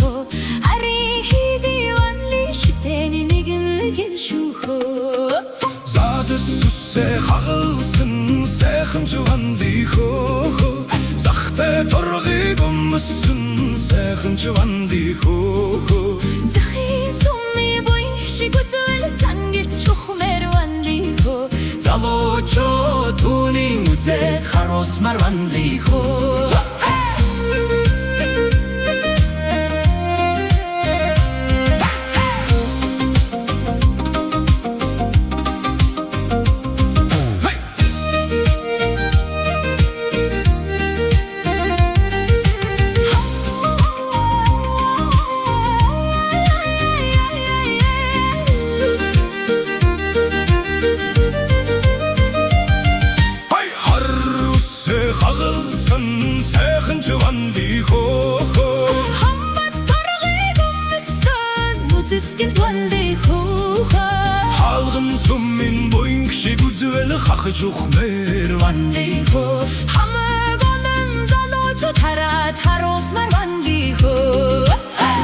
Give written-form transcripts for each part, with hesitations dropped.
хо ари хиди ванли шитени нэгэн шухо зады сүсэ хагалсан сайхан жуванли хо захтай торгыг өмсөн сайхан жуванли хо захи сумми бой шигүзэл тангит чухмэр ванли хо залочо туни үзэт харос мар ванли хо хагалсан сайхан жуванли хо хамбат торгыг өмсөн нүцэсгэл ванли хо халган суммин буйн шиг үзвэл хахаж ухмэр ванли хо хамаг олон залуучууд хараад харусмар ванли хо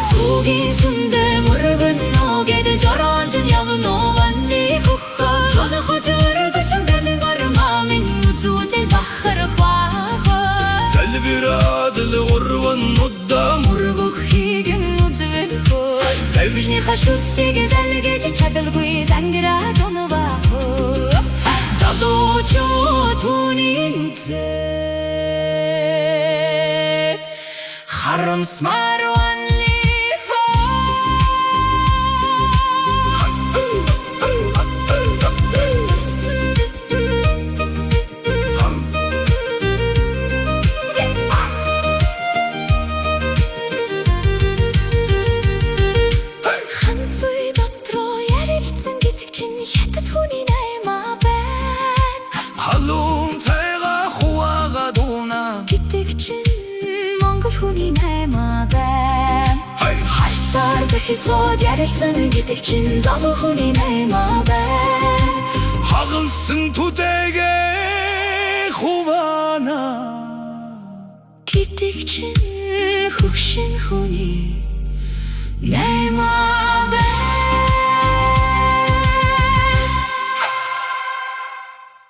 зүгийн сүндэ мөргөн нөгэд жоролжин явно ванли хо жолохож өргөсөн бэлэн гармамин үзүүтэл бахар залбирадл урван удам мөргөх хийгэн үзвэл хо завжны хашусыг залгэж чадалгүй зангираад онова хо залуучо түүний үзэт харамсмар ванли хо ганцүй дотроо ярилцсан гэдэг чинь хятад хүний наймаа байна халуун цайга хуага дуна гэдэг чинь монгол хүний наймаа байна хайцаар дахилцоод ярилцсан гэдэг чинь залуу хүний наймаа байна хагалсан түдэгээ хувана гэдэг чинь хөвшин хүний наймаа